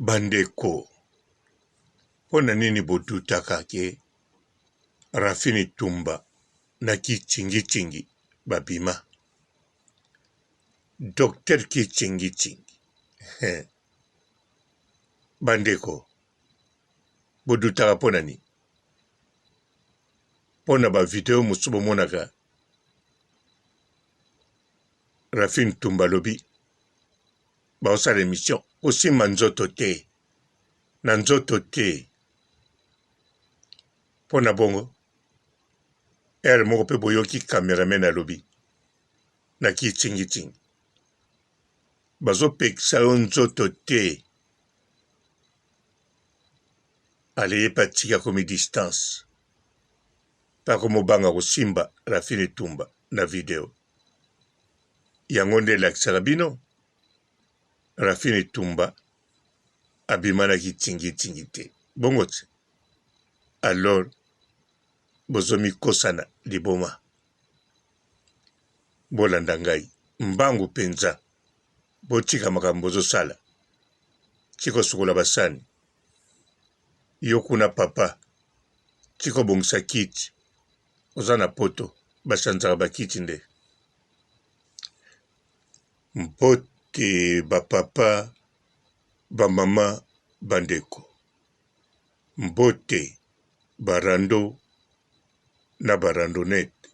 Bandeko, pona nini bodutaka ke Rafini Tumba na ki chingi babima. Docteur ki chingi. Bandeko, bodutaka pona ni. Pona ba video musubo monaka. Rafini Tumba lobi. Ba osala émission. Aussi manzoto te. Nanzoto te. Pona bongo. Er moko pe boyoki cameraman na lobi. Na ki chingi. Bazo pekisa yo nzoto te. Aleye patika komi distance. Pako mobanga kosimba Rafini Tumba na video. Yango nde lakisaka bino. Rafini Tumba abimanaki tingi te. Bongo te. Alors, bozomi kosana liboma. Bolanda ngai. Mbangu penza. Botika makambo bozosala. Chiko sukola basani. Yokuna papa. Chiko bongisa kiti. Ozana poto. Basanzaka bakiti nde. Mbote bapapa. Bamama bandeko. Mbote barando na barandonete.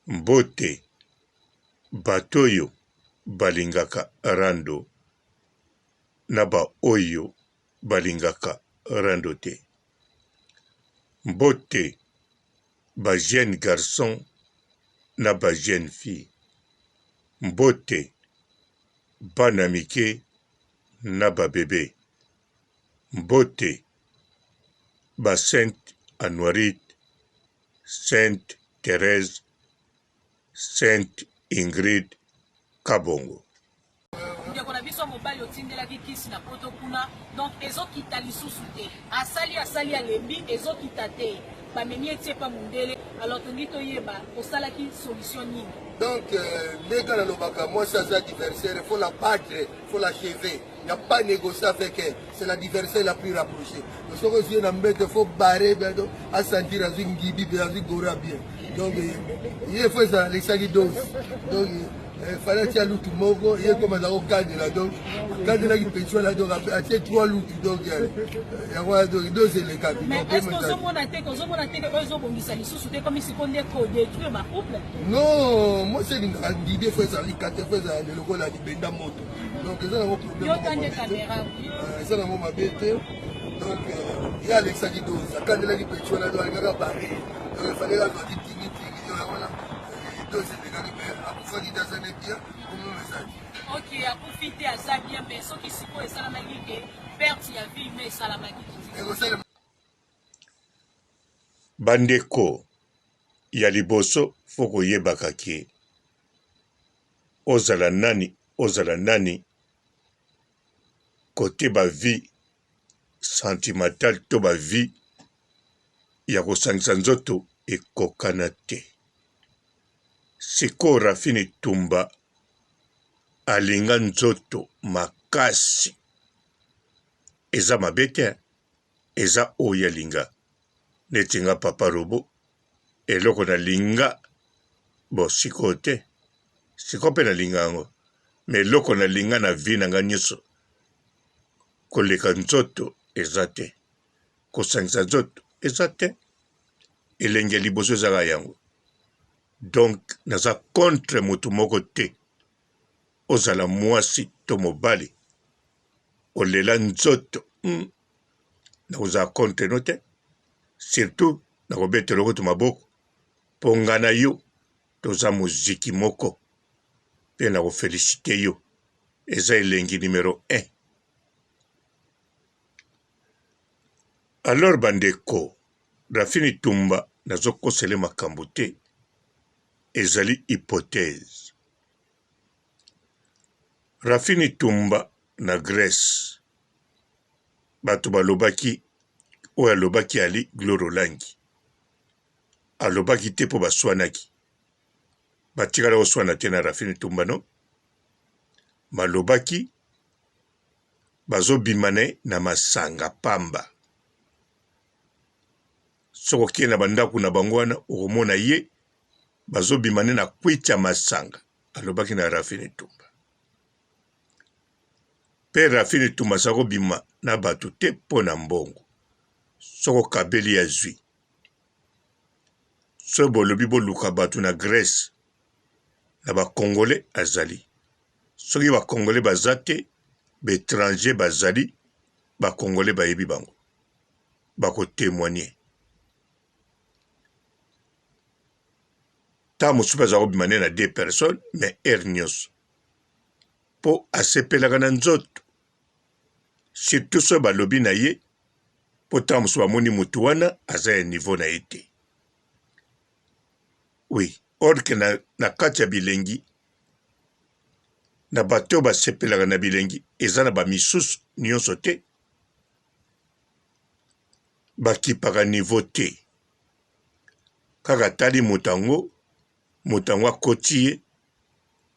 Mbote batoyo balingaka rando na ba oyo balingaka rando te. Mbote ba jeune garçon na ba jeune fille. Mbote bana mike na ba bébé. Mbote ba Sainte Anuarite, Sainte Thérèse, Sainte Ingrid Kabongo. Ndeko na biso mobali otindelaki kisi na poto kuna, donc ezokita lisusu te. Asali alembi ezokita te. Bameni etie pa mundele, alors tongi toyeba osalaki solution nini. Donc les gars dans moi ça c'est adversaire, il faut la battre, il faut l'achever. Il n'y a pas négocier avec elle, c'est l'adversaire la plus rapprochée. Donc ce que je n'embête, il faut barrer à sentir à une gibi, à une gora bien. Donc il faut ça, les salidoses. Donc il fallait qu'il y ait l'outil mogo, il y a comme un cadre là, donc cadre là qui peut tuer là, donc il y a 3 outils, donc il y a 2 éléments. Mais est-ce qu'on se monte à terre, qu'on se monte à terre, qu'on se monte à terre, comme si on détruit ma couple? Non, moi c'est une idée, faut ça, les 4 fois ça, le logo là, il benda moto. Donc ça n'a pas de problème. Ça n'a pas de bête. Donc il y a les salidoses, cadre là qui peut tuer là, donc il y a barré. Donc il fallait là, donc il tingi, voilà. Ok, à profiter à ça bien, mais ce qui se peut, c'est la magie qui perte la vie, mais c'est la magie. Bandeko, ya liboso foko yebaka ke. Ozala nani, côté ba vie sentimentale to ba vie ya kosangisa nzoto ekokana te. Siko Rafini Tumba alinga nzoto makasi. Eza mabete, eza oya linga. Netinga papa robo, eloko na linga, bo siko te. Siko pe na linga ango. Me eloko na linga na vi na nga nyuso. Koleka nzoto, eza te. Kosangisa nzoto, eza te. Elenge liboso ezaka yango. Donc, naza contre mutu moko te. Ozala mwasi to mobali. Olela nzoto. Na oza contre no te. Surtout, na kobete loko to maboko. Ponga na yo, toza muziki moko. Pe na kofelicite yo. Eza elengi numéro 1. Alors bandeko, Rafini Tumba nazo kosele makambo te. Ezali hypothèse. Rafini Tumba na Grèce. Bato balobaki oyo alobaki ali Glorolangi. Alobaki te po baswanaki. Batikala oswana te na Rafini Tumba no. Balobaki bazobimane na masanga pamba. Soko kie na bandaku na bango wana okomona ye bazobimane na kwicha masanga, alobaki na Rafini Tumba. Pe Rafini Tumba sako bima na bato te mpo na mbongo. Soko kabeli ya zwi. So bolobi boluka bato na Grèce na ba Congolais azali. Soki ba Congolais bazate, ba étranger bazali, ba Congolais bayebi bango. Bako témoigner. Ta mosusu azako bimane na 2 personnes, mais nyonso. Po asepelaka na nzoto. Surtout so balobi na ye, po ta mosusu bamoni mutu wana aza ya niveau na ye te. Oui, or que na kati ya bilengi, na bato basepelaka na bilengi, eza na bamisusu nyonso te, bakipaka niveau te. Kaka tali mutango akoti ye,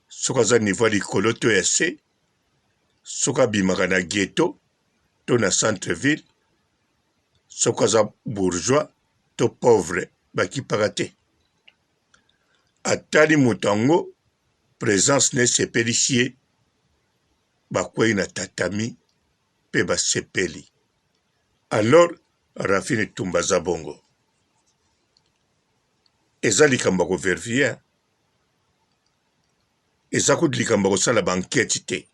soka za niveau likolo to ya se, soka bimaka na ghetto to na centre-ville, soka za bourgeois to pauvre, bakipaka te. Atali mutango, présence ne sepeli ye, bakwei na tatami, pe basepeli. Alors, Rafini Tumba za bongo. Eza likambo ko verifie, eza ko likambo ko sala banquête te.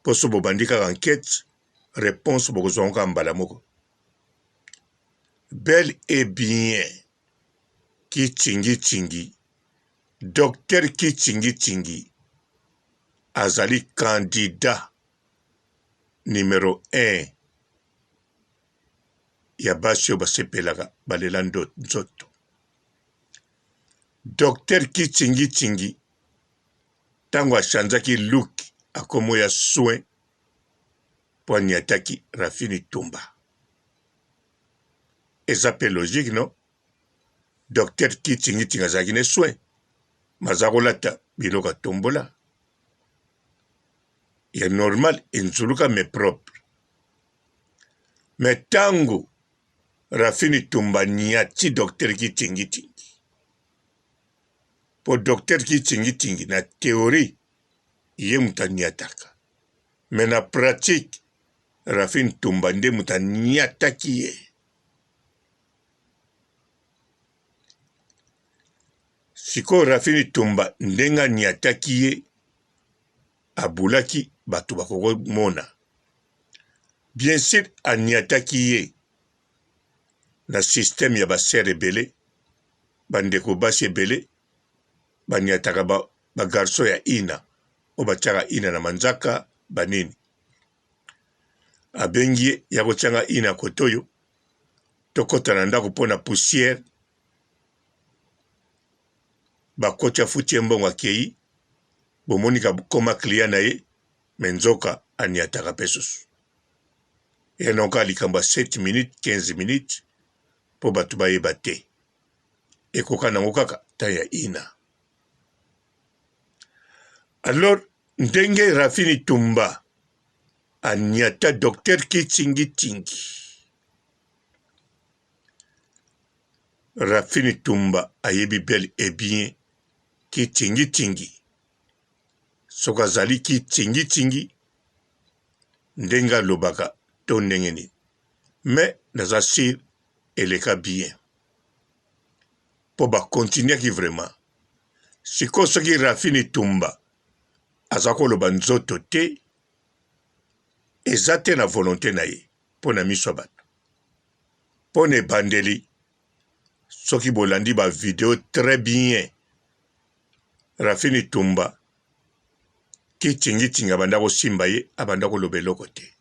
Poso bobandika enquête, réponse boko zonga mbala moko. Bel et bien, ki tingi, docteur ki tingi, azali candidat numéro 1 ya basio basepelaka balelando nzoto. Docteur ki tingi, tango achanzaki look akomo ya soin po aniataki Rafini Tumba. Eza pe logique, non? Docteur ki tingi azaki ne soin. Mazakolata biloka tombola. Ya normal inzuluka me propre. Mais tango Rafini Tumba niati docteur ki tingi. Po docteur ki tingi na théorie ye mutaniataka. Mais na pratique Rafini Tumba nde mutaniataki ye. Siko Rafini Tumba ndenga niataki ye abulaki batu bakoko mona. Bien sûr aniataki ye na système ya basere ebele, bandeko basi ebele, baniataka ba garso ya ina, o batiaka ina na manzaka banini. Abengi ye ya kotianga ina kotoyo, tokota na ndako pona poussière, bakotya futi mbongo akei, bomonika koma client na ye, menzoka aniataka pesusu. Et donc likambo 7 minutes, 15 minutes, po batu bayeba te. Ekoka nango kaka ta ya ina. Alors, ndenge Rafini Tumba aniata docteur ki tingi. Rafini Tumba ayebi bel et bien ki tingi. Soka zali ki tingi, ndenga lobaka to ndengeni. Mais naza sir eleka bien. Po ba continuer ki vraiment. Siko soki Rafini Tumba azako loba nzoto te, ezate na volonté na ye, po na miso bato. Po ne bandeli, soki bolandi ba vidéo très bien, Rafini Tumba, ki tingi abandako simba ye, abandako lobeloko te.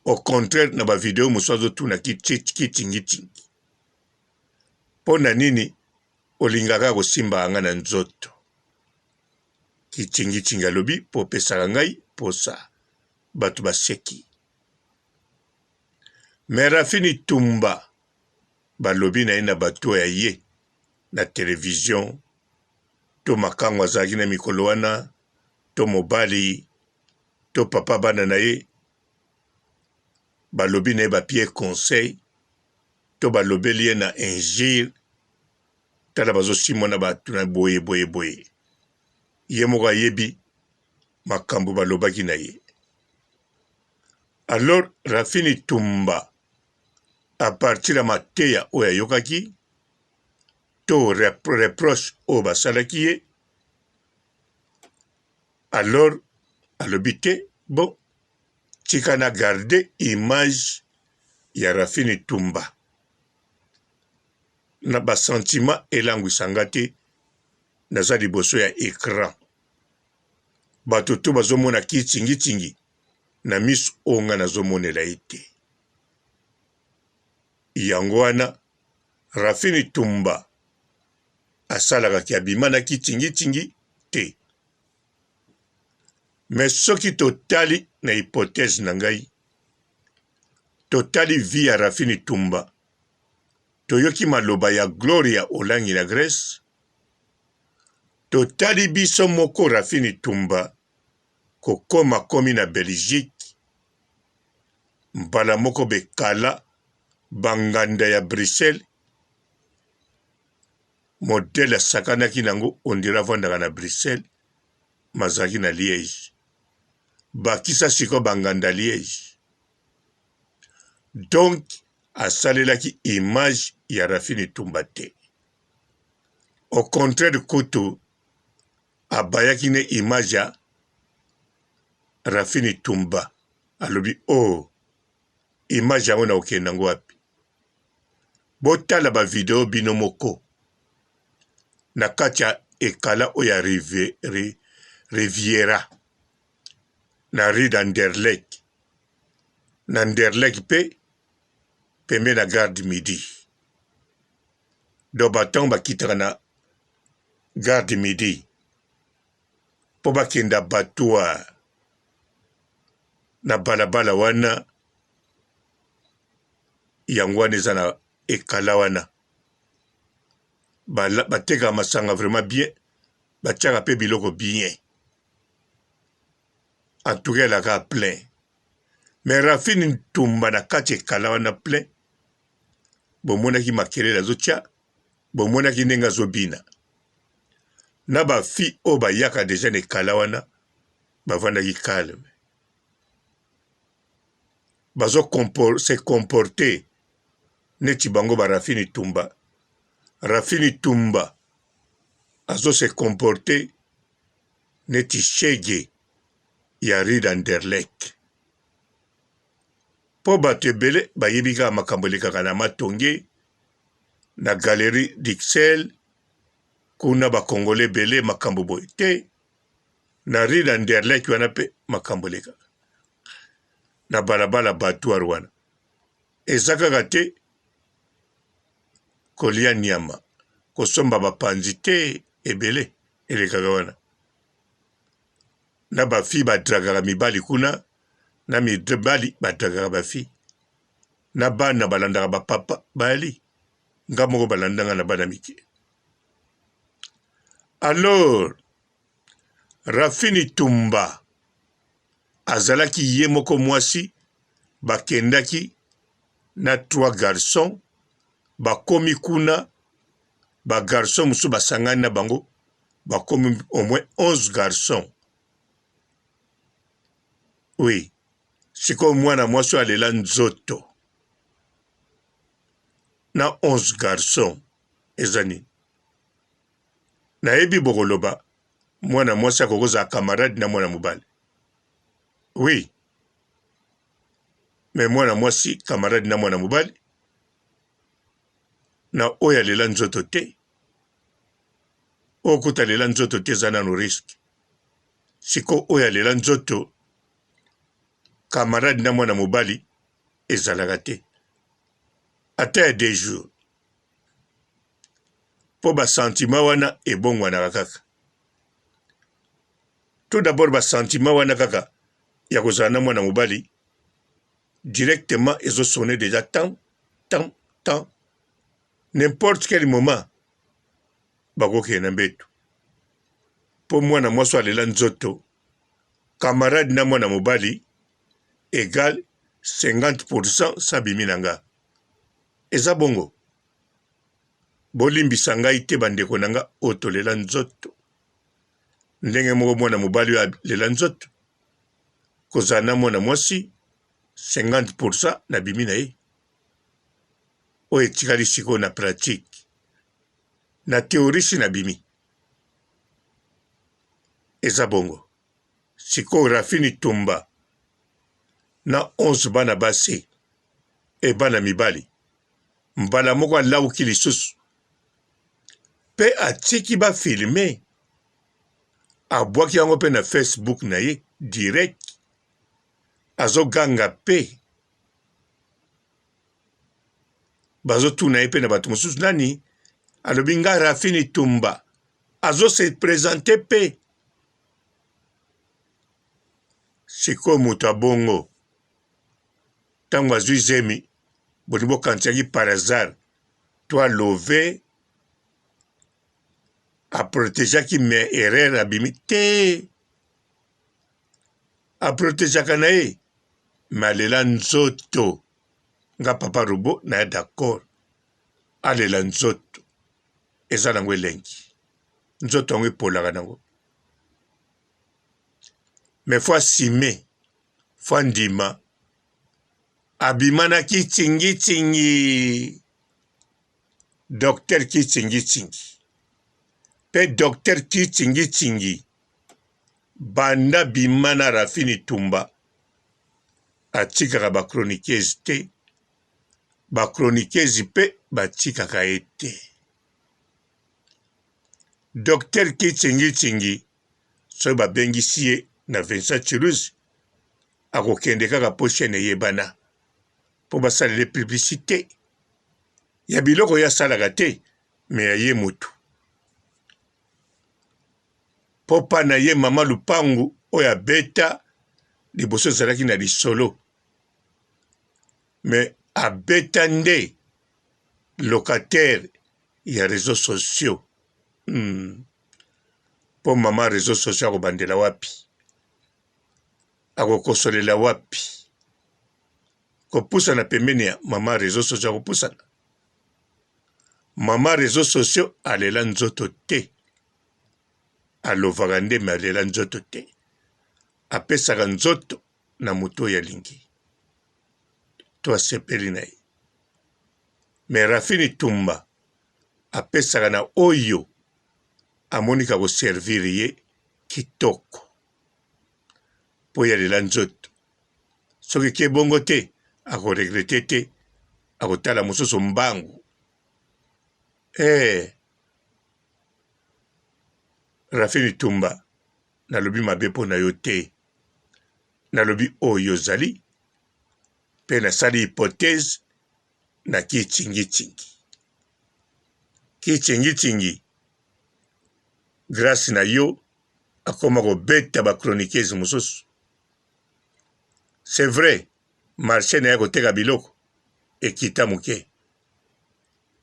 Au contraire, na ba vidéo musazo tuna ki tingi. Po na nini, olingaka ko simba anga na nzoto. Ki tingi alobi, po pesaka ngai, po sa, batu baseki. Mais Rafini Tumba, balobi na ye na batu ya ye, na télévision, to makango azalaki na mikolo wana, to mobali, to papa bana na ye balobi na ye bapie conseil to balobeli ye na injire tala bazosimona bato na boye ye moko ayebi makambo balobaki na ye. Alors Rafini Tumba à partir ya mateya oyo ayokaki to reproche oyo basalaki ye, alors alobi te bon tika na garde image ya Rafini Tumba na basentiment elangwisanga te naza liboso ya écran bato to bazomona kitingitingi na miso oyo nga nazomonela ye te. Yango wana Rafini Tumba asalaka abima na kitingitingi te. Mais soki totali na hypothèse na ngai, totali vie ya Rafini Tumba, toyoki maloba ya Gloria Olangi na Grèce, totali biso moko Rafini Tumba kokoma komi na Belgique, mbala moko bekala banganda ya Bruxelles, modele asakanaki nango ondira avandaka na Bruxelles, mazalaki na Liège. Bakisa siko banganda Liège. Donc, asalelaki image ya Rafini Tumba te. Au contraire kutu, abayaki ne image ya Rafini Tumba. Alobi, oh, image yango na okendango wapi. Botala ba video bino moko. Na kati ya ekala oya Riviera. Na rue d'Anderlecht. Na Anderlecht pe pembe na Gare Midi. Do baton bakitaka na Gare Midi. Po bakenda batua na balabala wana yango wana eza na ekala wana. Bateka masanga vraiment bien. Batiaka pe biloko bien. En tout cas, la gare plein. Mais Rafini Tumba na kati ekala wana plein. Bomonaki makele la zotia. Bomonaki nenga zobina. Na ba fi o ba yaka deja ne kala wana. Bavandaki calme. Bazo se comporter. Neti bango ba Rafini Tumba. Rafini Tumba. Azo se comporter. Neti shege. Ya rue d'Anderlecht. Po bato ebele bayebika makambo elekaka na matonge na galerie d'Ixelles kuna bakongole ebele makambo boye te na rue d'Anderlecht wana pe makambo elekaka na balabala batuar wana eza kaka te kolia nyama kosomba bapanzi te ebele elekaka wana na bafi badragaka mibali kuna na mibali badragaka bafi na bana balandaka bapapa bali nga moko balandanga na bana mike. Alors Rafini Tumba azalaki ye moko mwasi bakendaki na 3 garçons bakomi kuna ba garçons musu basangani na bango bakomi au moins 11 garçons. Oui, siko mwana mwasi alela nzoto na 11 garçons ezani. Na ebi bokoloba mwana mwasi akokoza camarade na mwana mobali. Oui, mais mwana mwasi camarade na mwana mobali na oyo alela nzoto te. Okuta alela nzoto te eza nano riske. Siko oyo alela nzoto camarade na mwana mobali ezalaka te. Ata ya 2 jours. Po ba sentiment wana ebongwanaka kaka. Tout d'abord ba sentiment wana kaka ya kozala na mwana mobali directement ezo sonner déjà tant. N'importe quel moment bakokende na mbeto. Po mwana mwasi alela nzoto camarade na mwana mobali égale 50% sabimi na nga. Eza bongo. Bolimbisa ngai te bandeko na nga otolela nzoto. Ndenge moko mwana mobali oyo alela nzoto. Kozala na mwana mwasi 50% na bimi na ye. Oyo etikali sikoyo na pratique. Na théorie si na bimi. Eza bongo. Sikoyo Rafini Tumba na 11 bana basi e bana mibali. Mbala moko alauki lisusu. Pe atiki ba filme. Abwaki yango pe na Facebook na ye direct. Azo ganga pe. Bazo tuna ye pe na batu mosusu nani. Alobi nga Rafini Tumba. Azo se présente pe. Siko mutu abongo. Tango azwi zemi. Bonibo kantiaki par hasard. Toi lové. A protégeaki me erreur abimi te. A protégeaka na ye. Me alela nzoto. Nga papa Robo na ye d'accord. Alela nzoto. Eza nango elengi. Nzoto yango epolaka nango. Me fwa sime. Fwa ndima. Abimana ki tingi tingi. Docteur ki tingi tingi. Pe docteur ki tingi tingi. Banda bimana Rafini Tumba. Atikaka ba chroniqueuse te. Ba chroniqueuse pe batikaka ete. Docteur ki tingi tingi. So ba bengisi ye na Vincent Chiruzi. Akokende kaka po chaîne yebana. Po basalele publicité. Ya biloko ya salaka te. Me ya ye mutu. Popa na ye mama Lupangu oya beta liboso ezalaki na lisolo. Me abeta nde locataire ya réseaux sociaux. Po mama réseaux sociaux akobandela wapi. Akokosolela wapi. Kopusana pembeni ya mama réseaux sociaux akopusana. Mama réseaux sociaux alela nzoto te. Alovaka nde me alela nzoto te. Apesaka nzoto na moto ya lingi. To asepeli na ye. Me Rafini Tumba apesaka na oyo amonika koservir ye kitoko. Po yalela nzoto. Soki ke bongo te, akoregrete te, akotala mosusu mbangu. Rafini Tumba, nalobi mabe po na yo te. Nalobi oyo zali, pe nasali hypothèse na ki tingi tingi. Ki tingi tingi, grâce na yo, akoma kobeta ba chroniqueuse mosusu. C'est vrai, marché na ya koteka biloko, ekita muke.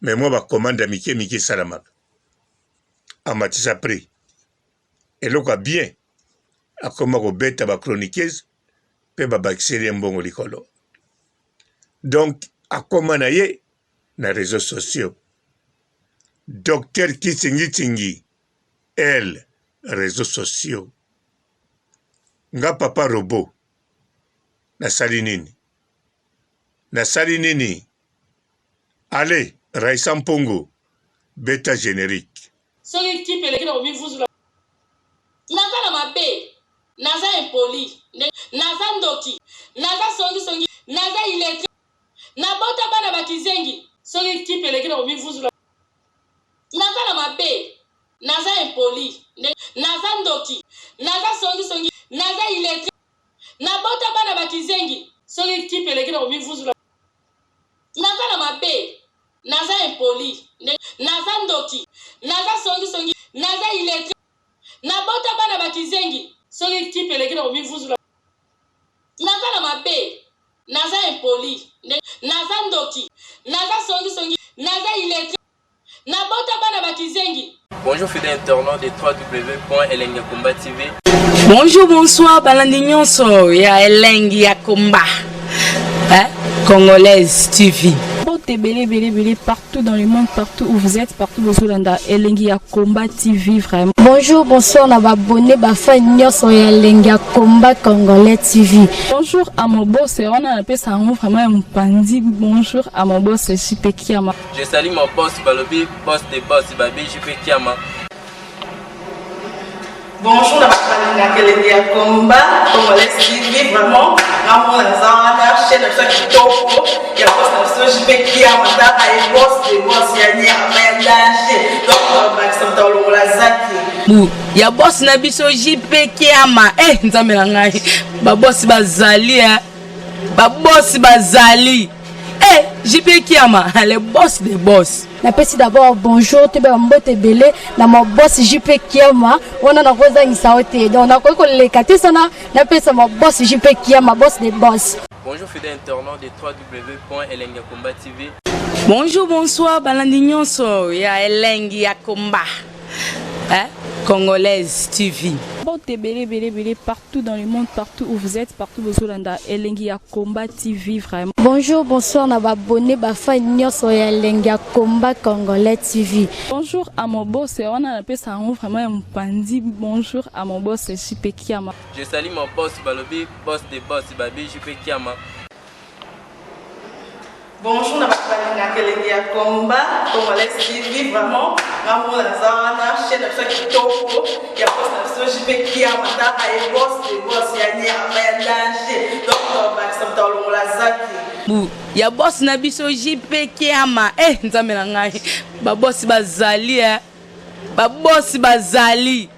Mais moi ba commande mike mike salamaka. Amatisa prix. Eloko bien, akoma kobeta ba chroniqueuse, pe ba bakiseli mbongo likolo. Donc, akoma na ye na réseaux sociaux. Docteur Kitingi Tingi, elle, réseaux sociaux. Nga papa Robo, nasali nini? Nasali nini? Allez, Raissa Mpongo, bêta générique. Soki qui peut l'écrire au bifouze la. Naza na mabe, naza impoli, naza ndoki, naza songi, naza illettré, na bota bana bakizengi. Soki qui peut l'écrire au bifouze la. Naza na mabe, naza impoli, naza ndoki, naza songi, naza illettré, na bota bana bakizengi. Soki qui peut l'écrire au bifouze la. Naza na mabe, naza impoli, naza ndoki, naza songi, naza illettré, na bota bana bakizengi. Soki qui peut l'écrire au bifouze la. Naza na mabe, naza impoli, naza ndoki, naza songi, naza illettré, Bonjour fidèles internautes de www.elengiakomba TV. Bonjour, bonsoir, balandi nyonso ya Elengi ya Komba, Congolaise TV. Belé partout dans le monde, partout où vous êtes, partout où vous êtes, Elengi ya Komba TV vraiment. Bonjour, bonsoir, na abonné bafa nyonso ya Elengi ya Komba Congolais TV. Bonjour à mon boss, on a appelé ça vraiment un pandi. Bonjour à mon boss, JP Kiama. Je salue mon boss Balobi, boss des boss Babi, JP Kiama. Bonjour, na Elengi ya Komba Congolais TV vraiment. Amour na zana chaîne de ça qui topo. Il y a boss na JP Kiama, ta ay boss des boss ya ni amélange. Donc Maxime Tolo la zaki. Ya boss na biso JP Kiama. Nzambe na ngai. Ba boss bazali ba boss bazali. JP Kiama, le boss des boss. Napesi d'abord bonjour, te ba mbote belé na mo boss JP Kiama. On a na koza ngisaote. Donc na ko le kati sana napesa mo boss JP Kiama, boss des boss. Bonjour fidèles internautes de www.elengiakomba TV. Bonjour, bonsoir, balandi nyonso ya Elengi ya Komba, Congolaise TV. Belé partout dans le monde, partout où vous êtes, partout où vous êtes, Elengi ya Komba TV vraiment. Bonjour, bonsoir, na abonné bafa nyonso ya Elengi ya Komba Congolais TV. Bonjour à mon boss, on a appelé ça vraiment un pandi. Bonjour à mon boss, JP Kiama. Je salue mon boss Balobi, boss des boss Babi, JP Kiama. Bonjour, na Elengi ya Komba Congolais TV vraiment. Amour na zana chaîne de ça qui topo. Il y a boss na JP Kiama, ta ay boss des boss ya ni amélange. Donc Maxime Tolo la zaki. Ya boss na biso JP Kiama. Nzambe na ngai. Ba boss bazali ba boss bazali.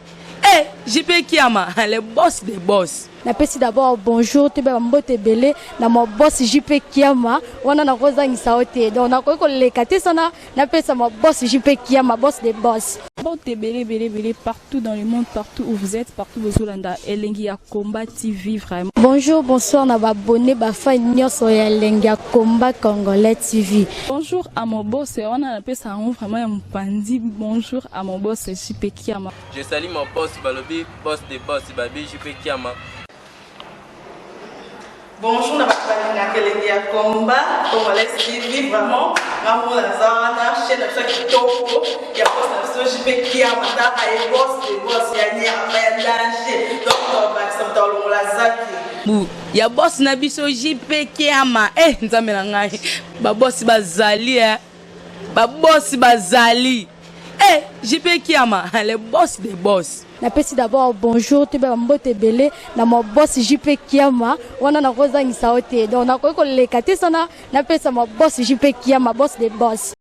JP Kiama, le boss des boss. Napesi d'abord bonjour, te ba mbote belé na mo boss JP Kiama. On a na koza ngisaote. Donc na ko le kati sana napesa mo boss JP Kiama, boss des boss. Belé partout dans le monde, partout où vous êtes, partout où vous êtes, Elengi ya Komba TV vraiment. Bonjour, bonsoir, na abonné bafa nyonso ya Elengi ya Komba Congolais TV. Bonjour à mon boss, on a appelé ça vraiment un pandi. Bonjour à mon boss, JP Kiama. Je salue mon boss Balobi, boss des boss Babi, JP Kiama. Bonjour, na Elengi ya Komba Congolais TV vraiment. Amour na zana chaîne de ça qui topo. Il y a boss na JP Kiama, ta ay boss des boss ya ni amélange. Donc Maxime Tolo la zaki. Ya boss na biso JP Kiama. Nzambe na ngai. Ba boss bazali ba boss bazali. JP Kiama, le boss des boss. Napesi d'abord bonjour, te ba mbote belé na mo boss JP Kiama. On a na koza ngisaote. Donc na ko le kati sana napesa mo boss JP Kiama, boss des boss.